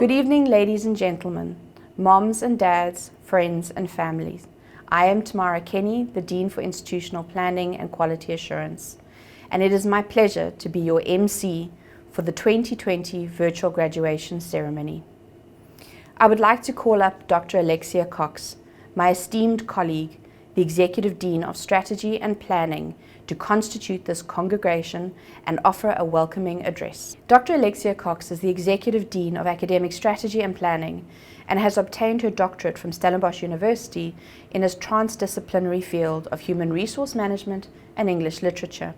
Good evening, ladies and gentlemen, moms and dads, friends and families. I am Tamara Kenny, the Dean for Institutional Planning and Quality Assurance, and it is my pleasure to be your MC for the 2020 virtual graduation ceremony. I would like to call up Dr. Alexia Cox, my esteemed colleague, the Executive Dean of Strategy and Planning, to constitute this congregation and offer a welcoming address. Dr. Alexia Cox is the Executive Dean of Academic Strategy and Planning and has obtained her doctorate from Stellenbosch University in a transdisciplinary field of human resource management and English literature.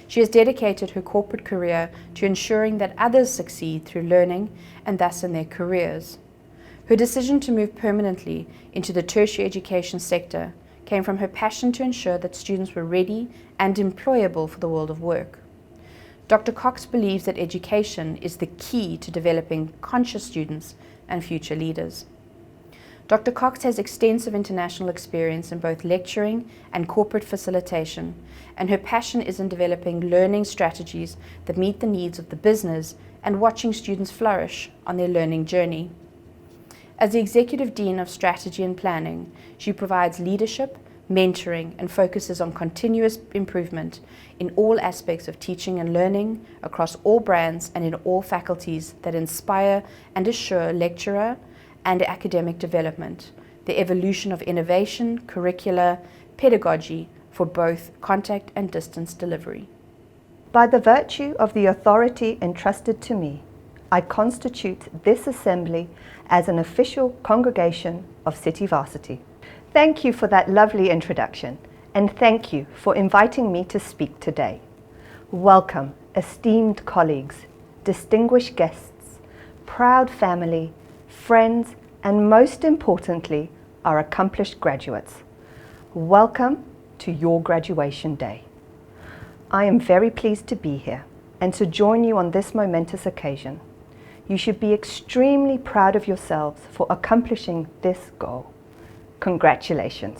She has dedicated her corporate career to ensuring that others succeed through learning and thus in their careers. Her decision to move permanently into the tertiary education sector came from her passion to ensure that students were ready and employable for the world of work. Dr. Cox believes that education is the key to developing conscious students and future leaders. Dr. Cox has extensive international experience in both lecturing and corporate facilitation, and her passion is in developing learning strategies that meet the needs of the business and watching students flourish on their learning journey. As the Executive Dean of Strategy and Planning, she provides leadership, mentoring, and focuses on continuous improvement in all aspects of teaching and learning across all brands and in all faculties that inspire and assure lecturer and academic development, the evolution of innovation, curricula, pedagogy for both contact and distance delivery. By the virtue of the authority entrusted to me, I constitute this assembly as an official congregation of CityVarsity. Thank you for that lovely introduction, and thank you for inviting me to speak today. Welcome, esteemed colleagues, distinguished guests, proud family, friends, and most importantly, our accomplished graduates. Welcome to your graduation day. I am very pleased to be here and to join you on this momentous occasion. You should be extremely proud of yourselves for accomplishing this goal. Congratulations.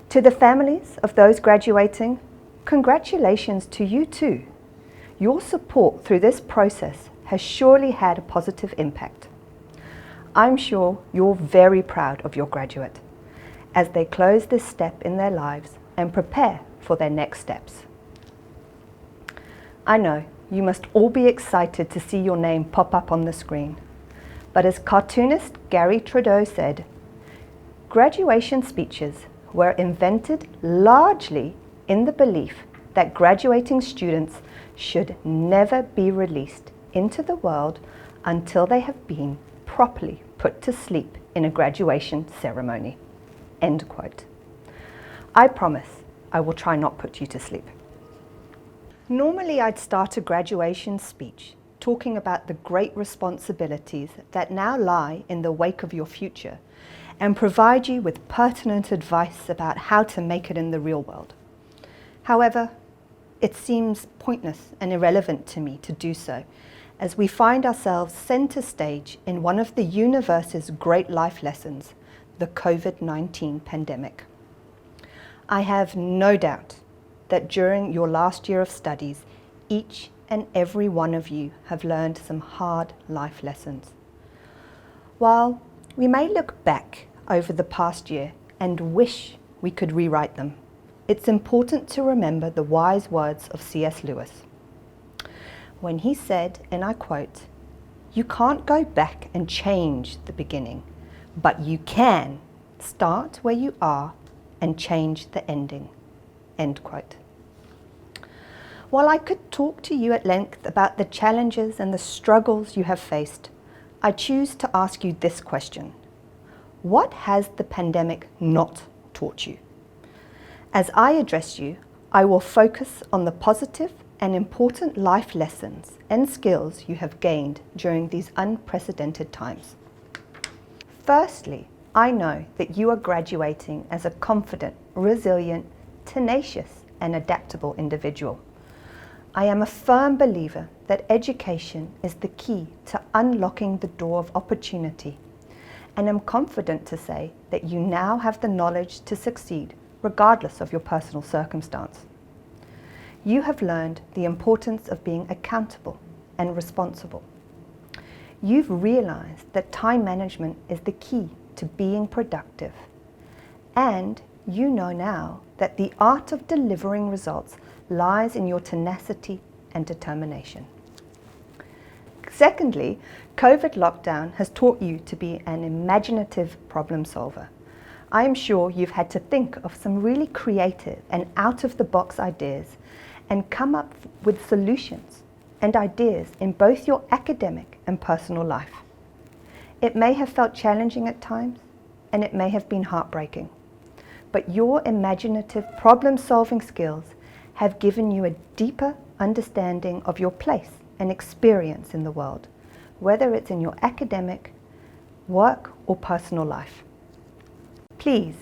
To the families of those graduating, congratulations to you too. Your support through this process has surely had a positive impact. I'm sure you're very proud of your graduate as they close this step in their lives and prepare for their next steps. I know you must all be excited to see your name pop up on the screen. But as cartoonist Gary Trudeau said, graduation speeches were invented largely in the belief that graduating students should never be released into the world until they have been properly put to sleep in a graduation ceremony. End quote. I promise I will try not put you to sleep. Normally, I'd start a graduation speech talking about the great responsibilities that now lie in the wake of your future and provide you with pertinent advice about how to make it in the real world. However, it seems pointless and irrelevant to me to do so, as we find ourselves center stage in one of the universe's great life lessons, the COVID-19 pandemic. I have no doubt that during your last year of studies, each and every one of you have learned some hard life lessons. While we may look back over the past year and wish we could rewrite them, it's important to remember the wise words of C.S. Lewis, when he said, and I quote, "You can't go back and change the beginning, but you can start where you are and change the ending." End quote. While I could talk to you at length about the challenges and the struggles you have faced, I choose to ask you this question. What has the pandemic not taught you? As I address you, I will focus on the positive and important life lessons and skills you have gained during these unprecedented times. Firstly, I know that you are graduating as a confident, resilient, tenacious, and adaptable individual. I am a firm believer that education is the key to unlocking the door of opportunity, and am confident to say that you now have the knowledge to succeed regardless of your personal circumstance. You have learned the importance of being accountable and responsible. you've realized that time management is the key to being productive. And you know now that the art of delivering results lies in your tenacity and determination. Secondly, COVID lockdown has taught you to be an imaginative problem solver. I am sure you've had to think of some really creative and out-of-the-box ideas and come up with solutions and ideas in both your academic and personal life. It may have felt challenging at times, and it may have been heartbreaking, but your imaginative problem-solving skills have given you a deeper understanding of your place and experience in the world, whether it's in your academic, work, or personal life. Please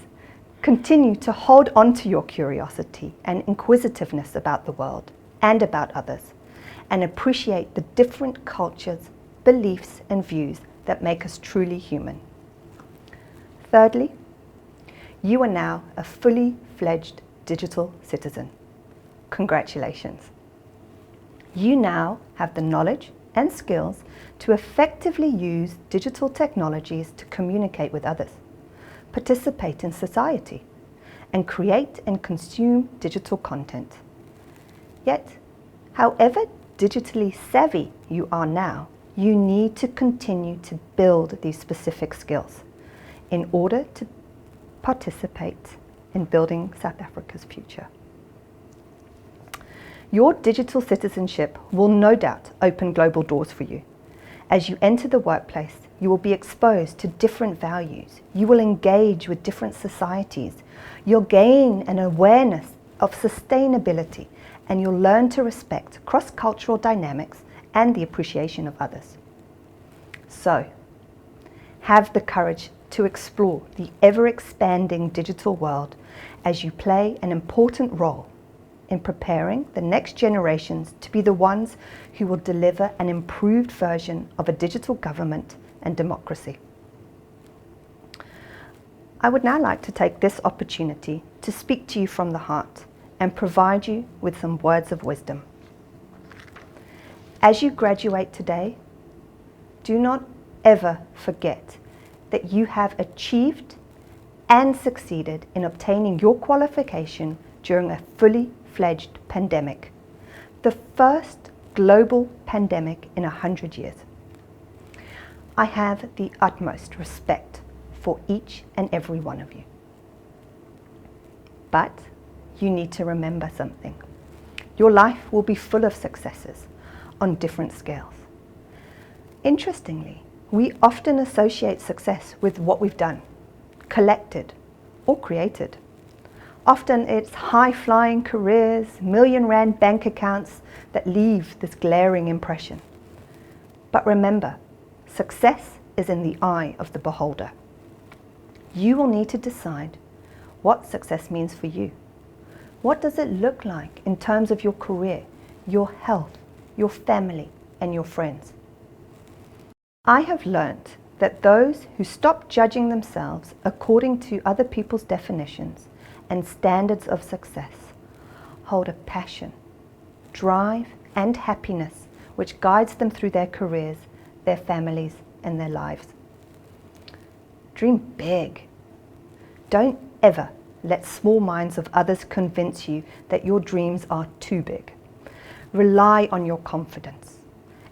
continue to hold on to your curiosity and inquisitiveness about the world and about others, and appreciate the different cultures, beliefs, and views that make us truly human. Thirdly, you are now a fully fledged digital citizen. Congratulations. You now have the knowledge and skills to effectively use digital technologies to communicate with others, participate in society, and create and consume digital content. Yet, however digitally savvy you are now, you need to continue to build these specific skills in order to participate in building South Africa's future. Your digital citizenship will no doubt open global doors for you. As you enter the workplace, you will be exposed to different values. You will engage with different societies. You'll gain an awareness of sustainability, and you'll learn to respect cross-cultural dynamics and the appreciation of others. So, have the courage to explore the ever-expanding digital world as you play an important role in preparing the next generations to be the ones who will deliver an improved version of a digital government and democracy. I would now like to take this opportunity to speak to you from the heart and provide you with some words of wisdom. As you graduate today, do not ever forget that you have achieved and succeeded in obtaining your qualification during a fully fledged pandemic, the first global pandemic in 100 years. I have the utmost respect for each and every one of you. But you need to remember something. Your life will be full of successes on different scales. Interestingly, we often associate success with what we've done, collected, or created. Often it's high-flying careers, million-rand bank accounts that leave this glaring impression. But remember, success is in the eye of the beholder. You will need to decide what success means for you. What does it look like in terms of your career, your health, your family, and your friends? I have learnt that those who stop judging themselves according to other people's definitions and standards of success hold a passion, drive, and happiness which guides them through their careers, their families, and their lives. Dream big. Don't ever let small minds of others convince you that your dreams are too big. Rely on your confidence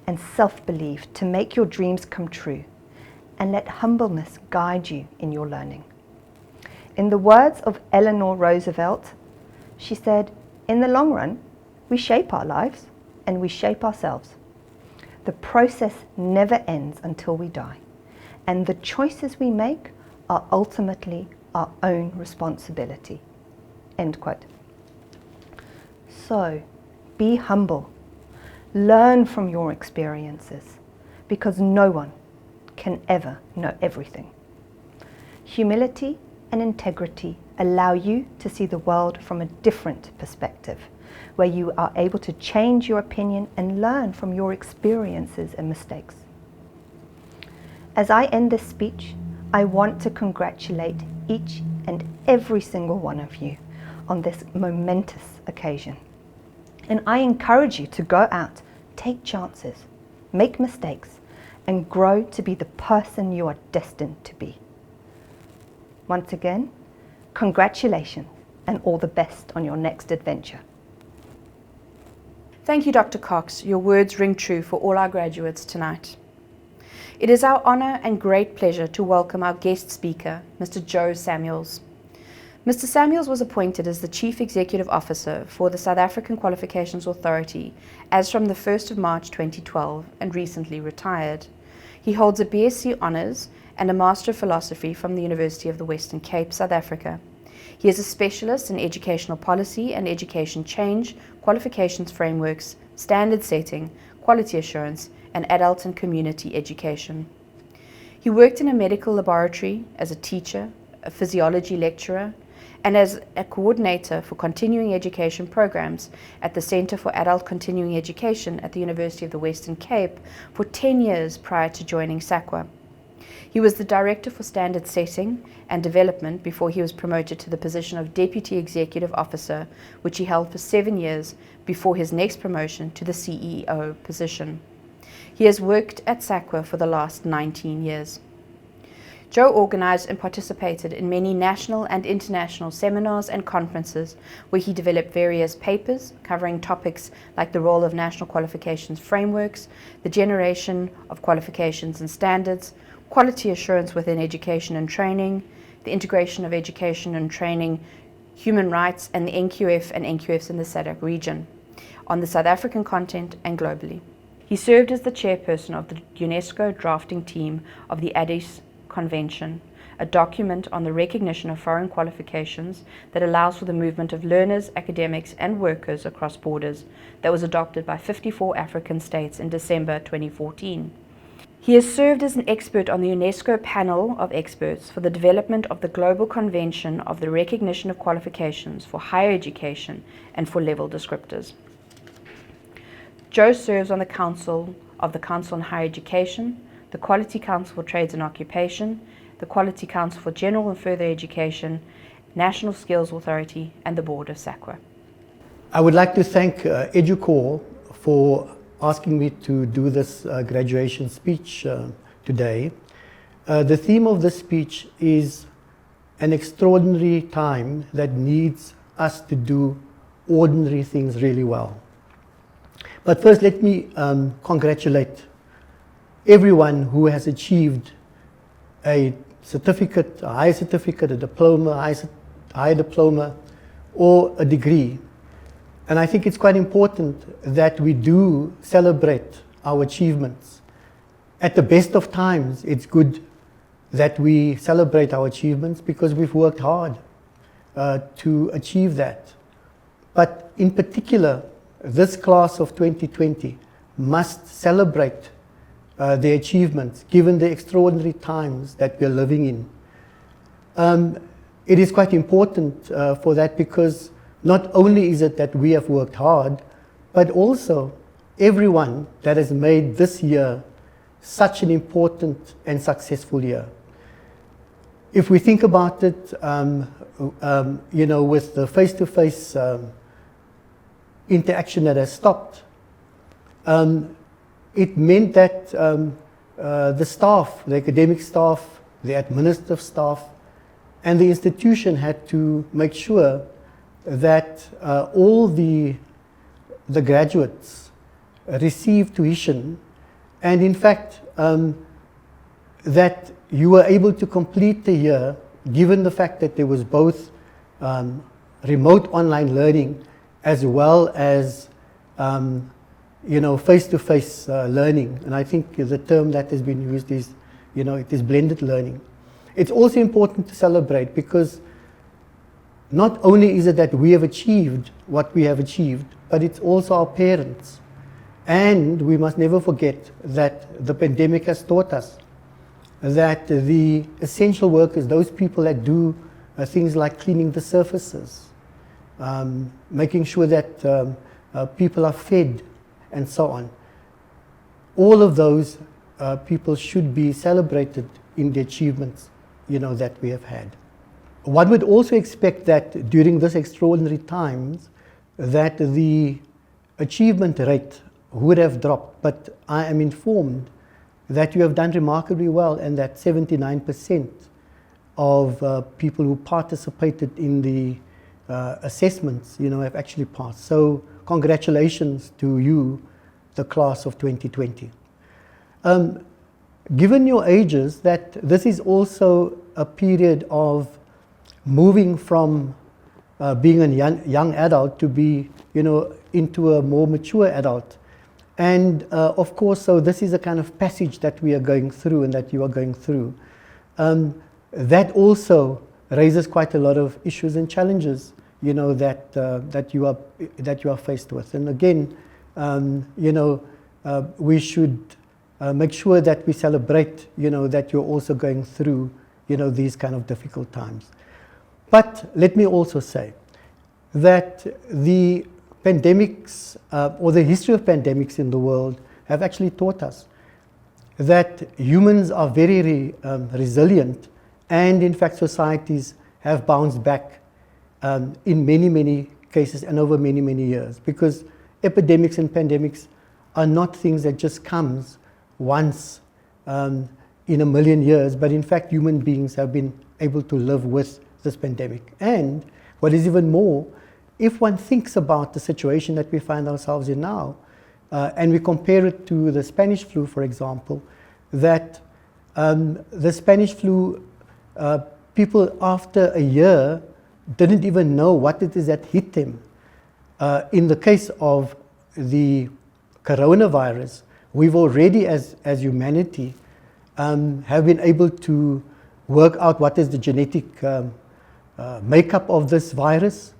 and self-belief to make your dreams come true, and let humbleness guide you in your learning. In the words of Eleanor Roosevelt, she said, "In the long run, we shape our lives and we shape ourselves. The process never ends until we die, and the choices we make are ultimately our own responsibility." End quote. So, be humble. Learn from your experiences, because no one can ever know everything. Humility and integrity allow you to see the world from a different perspective, where you are able to change your opinion and learn from your experiences and mistakes. As I end this speech, I want to congratulate each and every single one of you on this momentous occasion. And I encourage you to go out, take chances, make mistakes, and grow to be the person you are destined to be. Once again, congratulations and all the best on your next adventure. Thank you, Dr. Cox. Your words ring true for all our graduates tonight. It is our honor and great pleasure to welcome our guest speaker, Mr. Joe Samuels. Mr. Samuels was appointed as the Chief Executive Officer for the South African Qualifications Authority as from the 1st of March 2012 and recently retired. He holds a BSc Honours and a Master of Philosophy from the University of the Western Cape, South Africa. He is a specialist in educational policy and education change, qualifications frameworks, standard setting, quality assurance, and adult and community education. He worked in a medical laboratory as a teacher, a physiology lecturer, and as a coordinator for continuing education programs at the Centre for Adult Continuing Education at the University of the Western Cape for 10 years prior to joining SAQA. He was the Director for Standard Setting and Development before he was promoted to the position of Deputy Executive Officer, which he held for 7 years before his next promotion to the CEO position. He has worked at SAQA for the last 19 years. Joe organized and participated in many national and international seminars and conferences where he developed various papers covering topics like the role of national qualifications frameworks, the generation of qualifications and standards, quality assurance within education and training, the integration of education and training, human rights, and the NQF and NQFs in the SADC region, on the South African continent and globally. He served as the chairperson of the UNESCO drafting team of the Addis Convention, a document on the recognition of foreign qualifications that allows for the movement of learners, academics, and workers across borders, that was adopted by 54 African states in December 2014. He has served as an expert on the UNESCO panel of experts for the development of the Global Convention of the Recognition of Qualifications for Higher Education and for Level Descriptors. Joe serves on the Council on Higher Education, the Quality Council for Trades and Occupation, the Quality Council for General and Further Education, National Skills Authority, and the Board of SAQA. I would like to thank EduCorps for asking me to do this graduation speech today. The theme of this speech is an extraordinary time that needs us to do ordinary things really well. But first, let me congratulate everyone who has achieved a certificate, a higher certificate, a diploma, higher diploma, or a degree. And I think it's quite important that we do celebrate our achievements. At the best of times, it's good that we celebrate our achievements because we've worked hard to achieve that. But in particular, this class of 2020 must celebrate their achievements given the extraordinary times that we're living in. It is quite important for that because not only is it that we have worked hard, but also everyone that has made this year such an important and successful year. If we think about it, with the face-to-face interaction that has stopped, it meant that the staff, the academic staff, the administrative staff, and the institution had to make sure that all the graduates received tuition, and in fact that you were able to complete the year given the fact that there was both remote online learning as well as face-to-face learning. And I think the term that has been used is, it is blended learning. It's also important to celebrate because not only is it that we have achieved what we have achieved, but it's also our parents. And we must never forget that the pandemic has taught us that the essential workers, those people that do things like cleaning the surfaces, making sure that people are fed, and so on. All of those people should be celebrated in the achievements, that we have had. One would also expect that during this extraordinary times, that the achievement rate would have dropped, but I am informed that you have done remarkably well, and that 79% of people who participated in the assessments, have actually passed. So congratulations to you, the class of 2020. Given your ages, that this is also a period of moving from being a young adult to be, into a more mature adult. And of course, so this is a kind of passage that we are going through and that you are going through. That also raises quite a lot of issues and challenges, that you are faced with. And again, we should make sure that we celebrate, that you're also going through, these kind of difficult times. But let me also say that the pandemics, or the history of pandemics in the world, have actually taught us that humans are very resilient, and in fact societies have bounced back in many, many cases and over many, many years, because epidemics and pandemics are not things that just comes once in a million years, but in fact human beings have been able to live with this pandemic. And what is even more, if one thinks about the situation that we find ourselves in now, and we compare it to the Spanish flu, for example, that the Spanish flu, people after a year didn't even know what it is that hit them. In the case of the coronavirus, we've already, as humanity, have been able to work out what is the genetic makeup of this virus.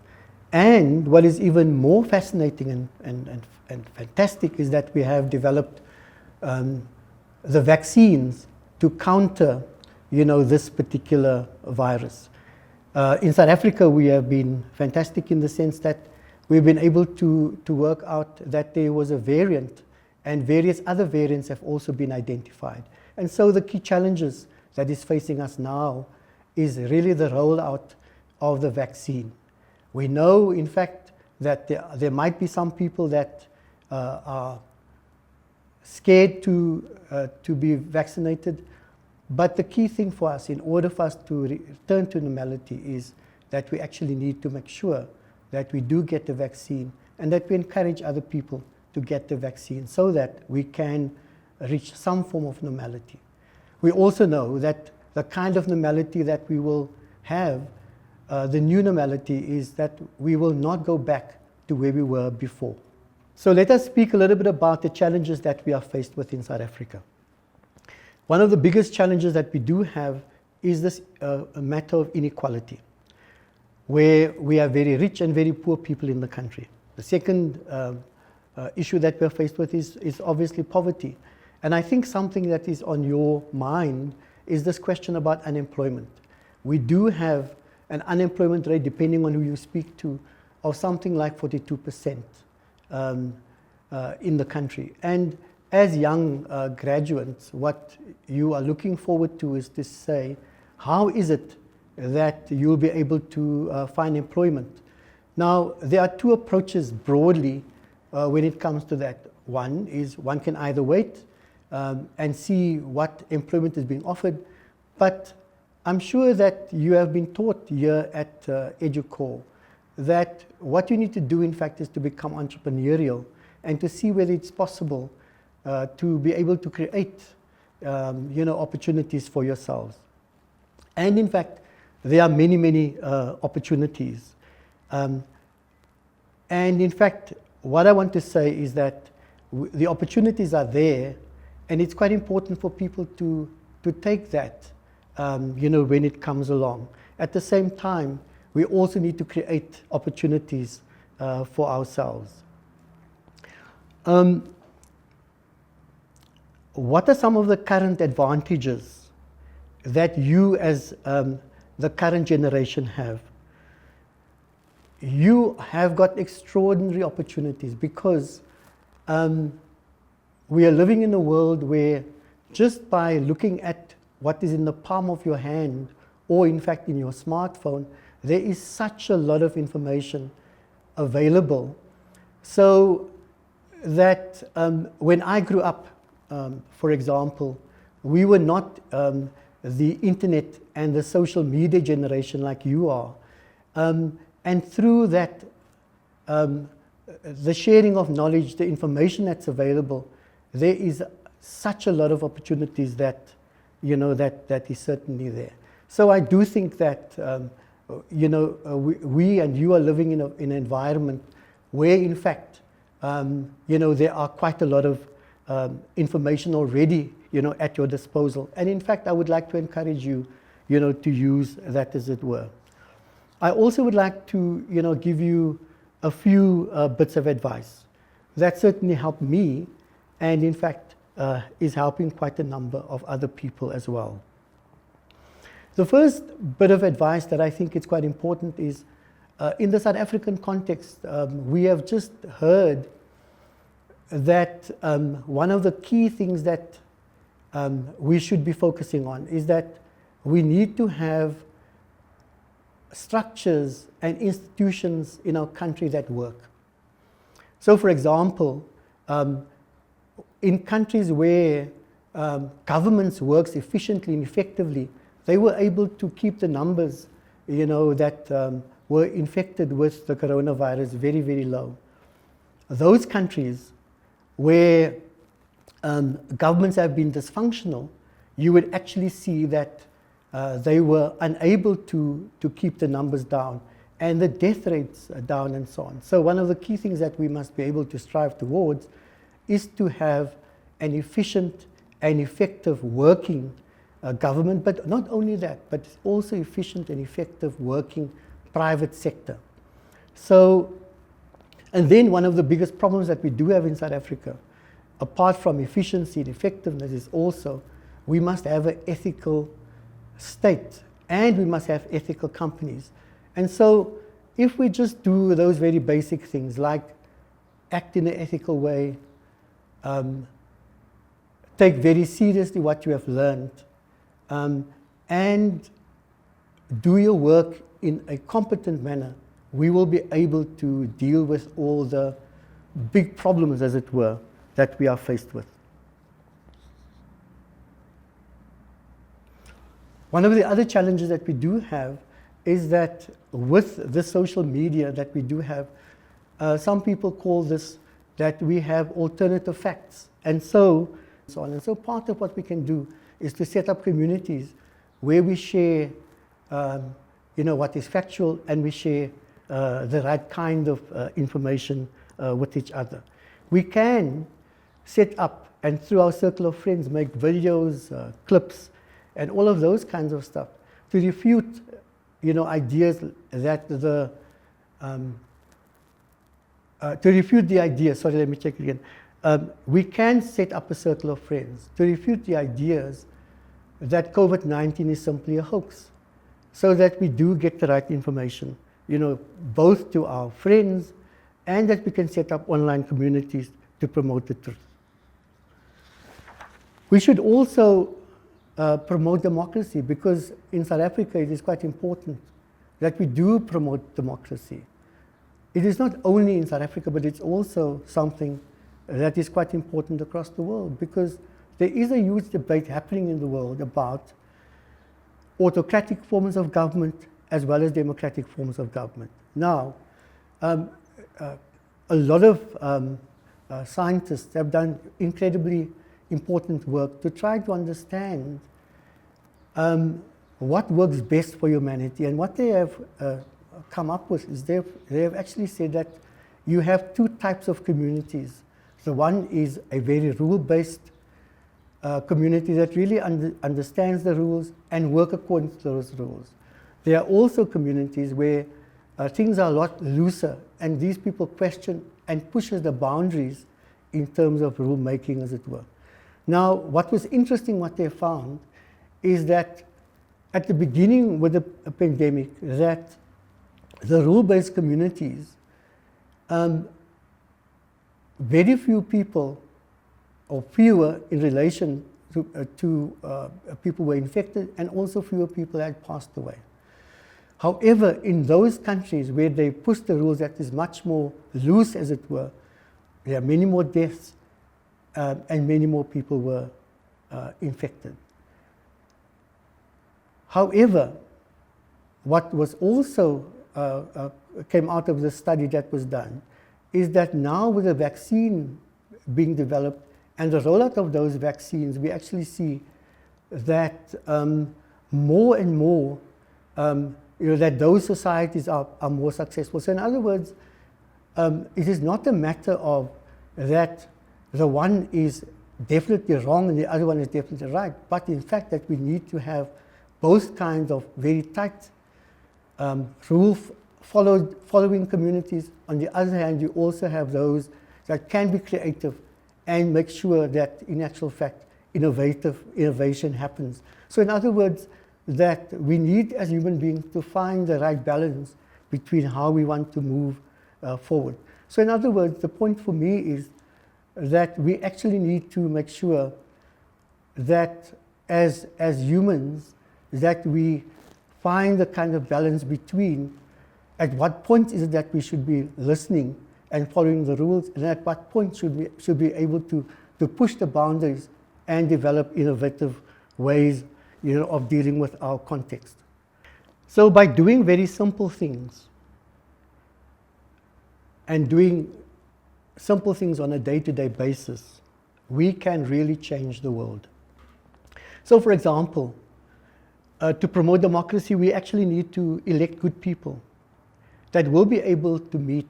And what is even more fascinating and fantastic is that we have developed the vaccines to counter, this particular virus. In South Africa, we have been fantastic in the sense that we've been able to work out that there was a variant, and various other variants have also been identified. And so the key challenges that is facing us now is really the rollout of the vaccine. We know, in fact, that there might be some people that are scared to be vaccinated, but the key thing for us, in order for us to return to normality, is that we actually need to make sure that we do get the vaccine, and that we encourage other people to get the vaccine so that we can reach some form of normality. We also know that the kind of normality that we will have, the new normality, is that we will not go back to where we were before. So let us speak a little bit about the challenges that we are faced with in South Africa. One of the biggest challenges that we do have is this a matter of inequality, where we have very rich and very poor people in the country. The second issue that we're faced with is obviously poverty. And I think something that is on your mind is this question about unemployment. We do have an unemployment rate, depending on who you speak to, of something like 42% in the country. And as young graduates, what you are looking forward to is to say, how is it that you'll be able to find employment? Now, there are two approaches broadly when it comes to that. One is one can either wait and see what employment is being offered, but I'm sure that you have been taught here at EduCore that what you need to do, in fact, is to become entrepreneurial and to see whether it's possible to be able to create opportunities for yourselves. And in fact, there are many, many opportunities. And in fact, what I want to say is that the opportunities are there, and it's quite important for people to take that, when it comes along. At the same time, we also need to create opportunities for ourselves. What are some of the current advantages that you as the current generation have? You have got extraordinary opportunities because we are living in a world where just by looking at what is in the palm of your hand, or in fact in your smartphone, there is such a lot of information available. So that when I grew up, for example, we were not the internet and the social media generation like you are. And through that, the sharing of knowledge, the information that's available, there is such a lot of opportunities that, that is certainly there. So I do think that, we and you are living in an environment where, in fact, there are quite a lot of information already, at your disposal. And in fact, I would like to encourage you, to use that, as it were. I also would like to, give you a few bits of advice that certainly helped me, and in fact, is helping quite a number of other people as well. The first bit of advice that I think is quite important is, in the South African context, we have just heard that one of the key things that we should be focusing on is that we need to have structures and institutions in our country that work. So, for example, in countries where governments works efficiently and effectively, they were able to keep the numbers, that were infected with the coronavirus very, very low. Those countries where governments have been dysfunctional, you would actually see that they were unable to keep the numbers down and the death rates down and so on. So one of the key things that we must be able to strive towards is to have an efficient and effective working government, but not only that, but also efficient and effective working private sector. So, and then one of the biggest problems that we do have in South Africa, apart from efficiency and effectiveness, is also we must have an ethical state and we must have ethical companies. And so if we just do those very basic things like act in an ethical way, take very seriously what you have learned, and do your work in a competent manner, we will be able to deal with all the big problems, as it were, that we are faced with. One of the other challenges that we do have is that with the social media that we do have, some people call this that we have alternative facts, and so on. And so part of what we can do is to set up communities where we share what is factual, and we share the right kind of information with each other. We can set up, and through our circle of friends, make videos, clips, and all of those kinds of stuff to refute, ideas that the to refute the idea. Sorry, let me check it again. We can set up a circle of friends to refute the ideas that COVID-19 is simply a hoax, so that we do get the right information, both to our friends, and that we can set up online communities to promote the truth. We should also promote democracy, because in South Africa it is quite important that we do promote democracy. It is not only in South Africa, but it's also something that is quite important across the world, because there is a huge debate happening in the world about autocratic forms of government as well as democratic forms of government. Now, a lot of scientists have done incredibly important work to try to understand what works best for humanity. And what they have come up with is they have actually said that you have two types of communities. The one is a very rule-based community that really understands the rules and work according to those rules. There are also communities where things are a lot looser, and these people question and pushes the boundaries in terms of rule making, as it were. Now, what was interesting, what they found, is that at the beginning with the pandemic, that the rule-based communities, very few people, or fewer in relation to people were infected, and also fewer people had passed away. However, in those countries where they pushed the rules that is much more loose, as it were, there are many more deaths, and many more people were infected. However, what was also came out of the study that was done is that now with a vaccine being developed and the rollout of those vaccines, we actually see that more and more, that those societies are more successful. So in other words, it is not a matter of that the one is definitely wrong and the other one is definitely right, but in fact that we need to have both kinds of very tight following communities. On the other hand, you also have those that can be creative and make sure that in actual fact innovation happens. So in other words, that we need as human beings to find the right balance between how we want to move forward. So in other words, the point for me is that we actually need to make sure that as humans, that we find the kind of balance between at what point is it that we should be listening and following the rules, and at what point should be able to push the boundaries and develop innovative ways of dealing with our context. So by doing very simple things and doing simple things on a day-to-day basis, we can really change the world. So for example, to promote democracy, we actually need to elect good people that will be able to meet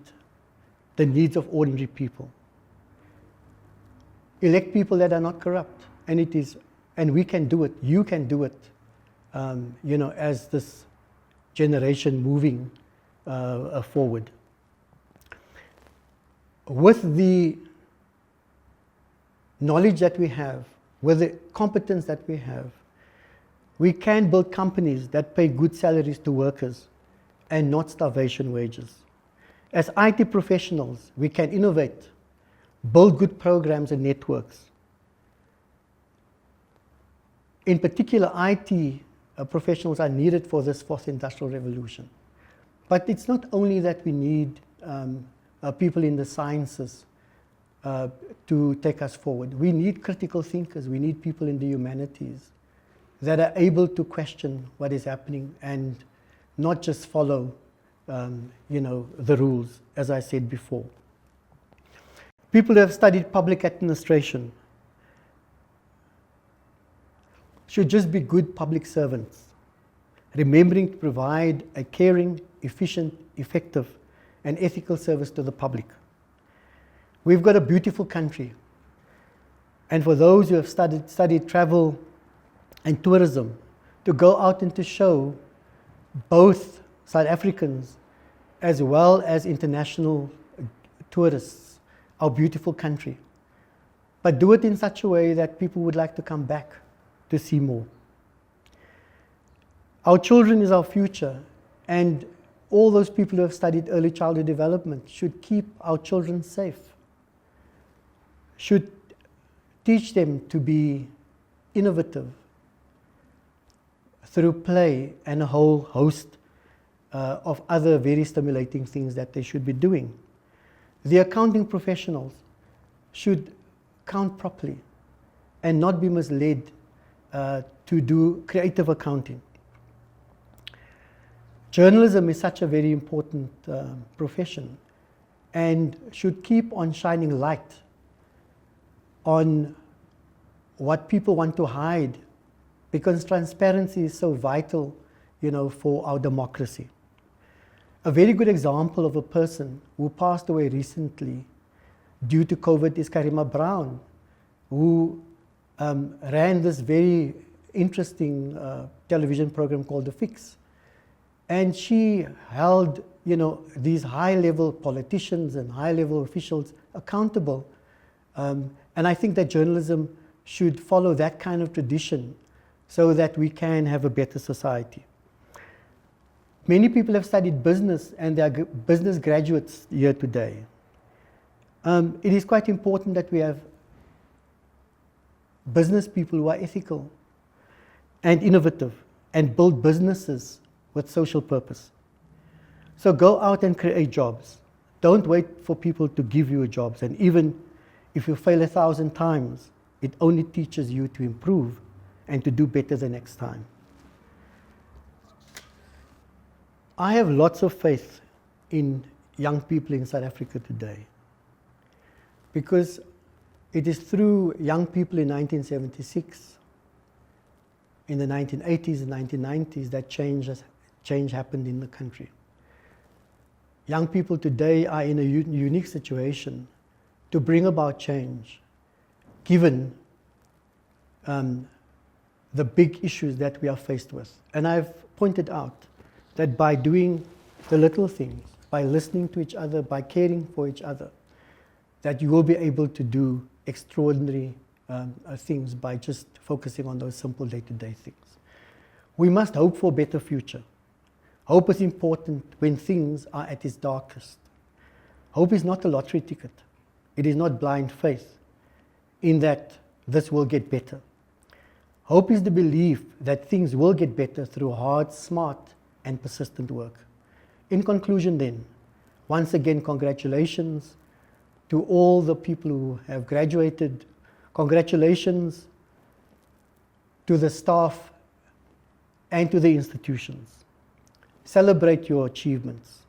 the needs of ordinary people. Elect people that are not corrupt, and we can do it. You can do it. As this generation moving forward. With the knowledge that we have, with the competence that we have, we can build companies that pay good salaries to workers and not starvation wages. As IT professionals, we can innovate, build good programs and networks. In particular, IT professionals are needed for this fourth industrial revolution. But it's not only that we need people in the sciences to take us forward. We need critical thinkers. We need people in the humanities that are able to question what is happening and not just follow the rules, as I said before. People who have studied public administration should just be good public servants, remembering to provide a caring, efficient, effective, and ethical service to the public. We've got a beautiful country, and for those who have studied travel and tourism, to go out and to show both South Africans as well as international tourists our beautiful country, but do it in such a way that people would like to come back to see more. Our children is our future, and all those people who have studied early childhood development should keep our children safe, should teach them to be innovative through play and a whole host of other very stimulating things that they should be doing. The accounting professionals should count properly and not be misled to do creative accounting. Journalism is such a very important profession and should keep on shining light on what people want to hide, because transparency is so vital, for our democracy. A very good example of a person who passed away recently due to COVID is Karima Brown, who ran this very interesting television program called The Fix. And she held, these high-level politicians and high-level officials accountable. And I think that journalism should follow that kind of tradition so that we can have a better society. Many people have studied business, and they are business graduates here today. It is quite important that we have business people who are ethical and innovative and build businesses with social purpose. So go out and create jobs. Don't wait for people to give you jobs. And even, If you fail 1,000 times, it only teaches you to improve and to do better the next time. I have lots of faith in young people in South Africa today, because it is through young people in 1976, in the 1980s and 1990s, that change happened in the country. Young people today are in a unique situation to bring about change, given the big issues that we are faced with. And I've pointed out that by doing the little things, by listening to each other, by caring for each other, that you will be able to do extraordinary things by just focusing on those simple day-to-day things. We must hope for a better future. Hope is important when things are at its darkest. Hope is not a lottery ticket. It is not blind faith in that this will get better. Hope is the belief that things will get better through hard, smart, and persistent work. In conclusion then, once again, congratulations to all the people who have graduated. Congratulations to the staff and to the institutions. Celebrate your achievements.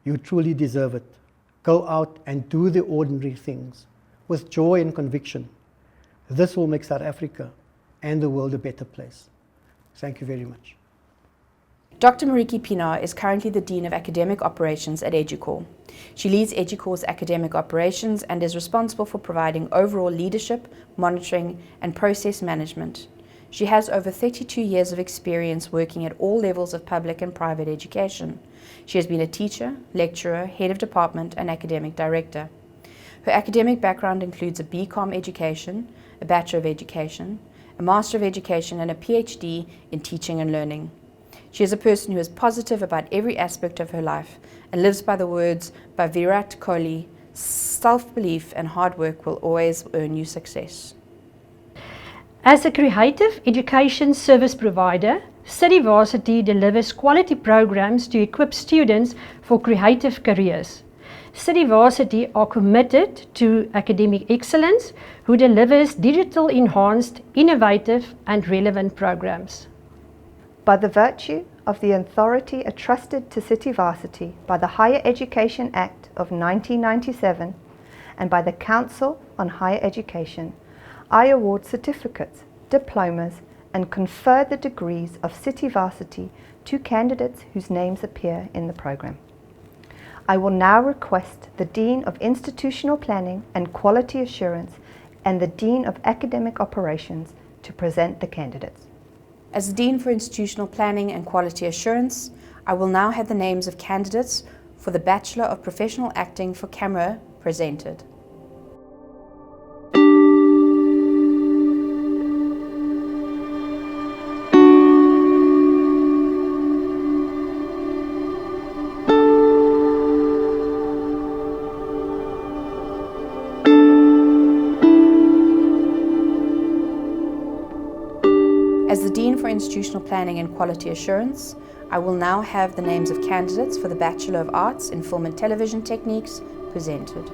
You truly deserve it. Go out and do the ordinary things with joy and conviction. This will make South Africa and the world a better place. Thank you very much. Dr. Mariki Pienaar is currently the Dean of Academic Operations at EduCore. She leads EduCore's academic operations and is responsible for providing overall leadership, monitoring, and process management. She has over 32 years of experience working at all levels of public and private education. She has been a teacher, lecturer, head of department, and academic director. Her academic background includes a BCom education, a Bachelor of Education, a Master of Education, and a PhD in teaching and learning. She is a person who is positive about every aspect of her life and lives by the words by Virat Kohli, self-belief and hard work will always earn you success. As a creative education service provider, CityVarsity delivers quality programs to equip students for creative careers. CityVarsity are committed to academic excellence, who delivers digital enhanced, innovative and relevant programs. By the virtue of the authority entrusted to CityVarsity by the Higher Education Act of 1997 and by the Council on Higher Education, I award certificates, diplomas and confer the degrees of CityVarsity to candidates whose names appear in the program. I will now request the Dean of Institutional Planning and Quality Assurance and the Dean of Academic Operations to present the candidates. As the Dean for Institutional Planning and Quality Assurance, I will now have the names of candidates for the Bachelor of Professional Acting for Camera presented. As the Dean for Institutional Planning and Quality Assurance, I will now have the names of candidates for the Bachelor of Arts in Film and Television Techniques presented.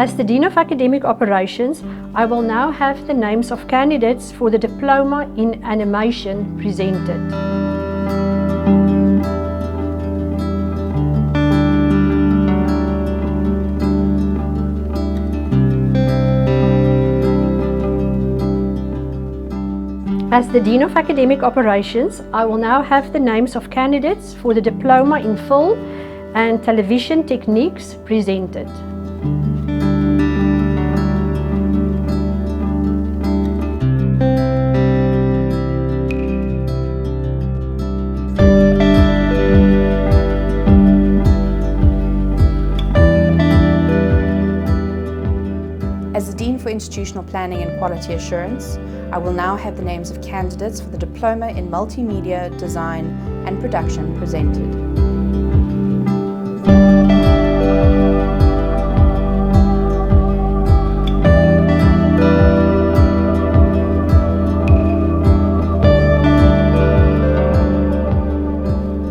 As the Dean of Academic Operations, I will now have the names of candidates for the Diploma in Animation presented. As the Dean of Academic Operations, I will now have the names of candidates for the Diploma in Film and Television Techniques presented. for Institutional Planning and Quality Assurance, I will now have the names of candidates for the Diploma in Multimedia Design and Production presented.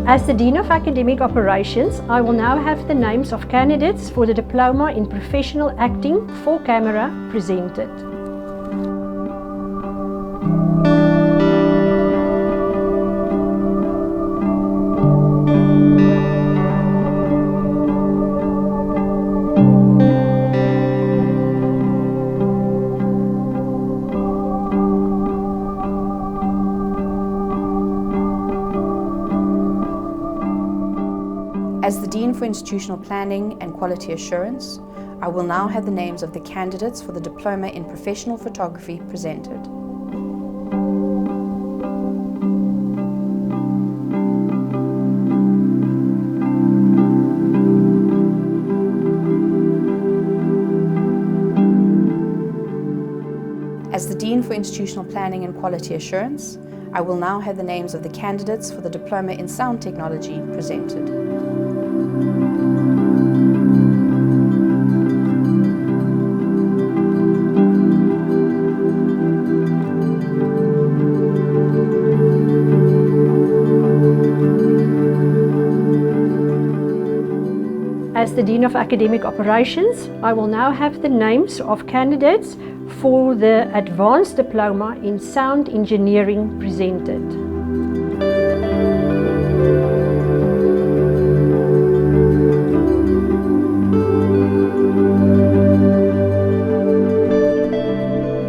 As the Dean of Academic Operations, I will now have the names of candidates for the Diploma in Professional Acting for Camera presented. As the Dean for Institutional Planning and Quality Assurance, I will now have the names of the candidates for the Diploma in Professional Photography presented. As the Dean for Institutional Planning and Quality Assurance, I will now have the names of the candidates for the Diploma in Sound Technology presented. As the Dean of Academic Operations, I will now have the names of candidates for the Advanced Diploma in Sound Engineering presented.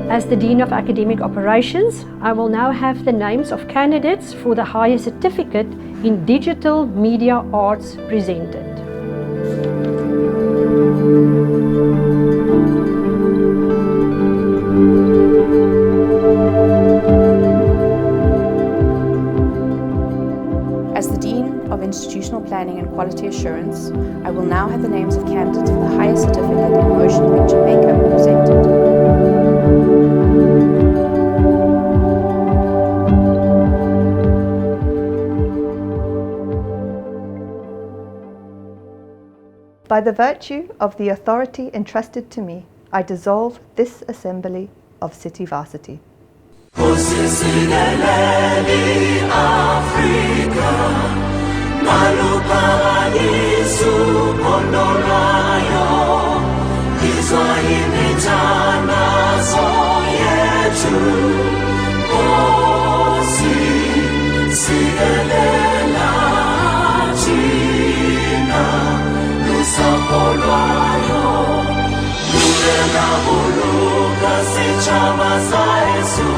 As the Dean of Academic Operations, I will now have the names of candidates for the Higher Certificate in Digital Media Arts presented. As the Dean of Institutional Planning and Quality Assurance, I will now have the names of candidates for the Higher Certificate in Motion Picture Makeup presented. By the virtue of the authority entrusted to me, I dissolve this assembly of CityVarsity. Chama sa Yesu,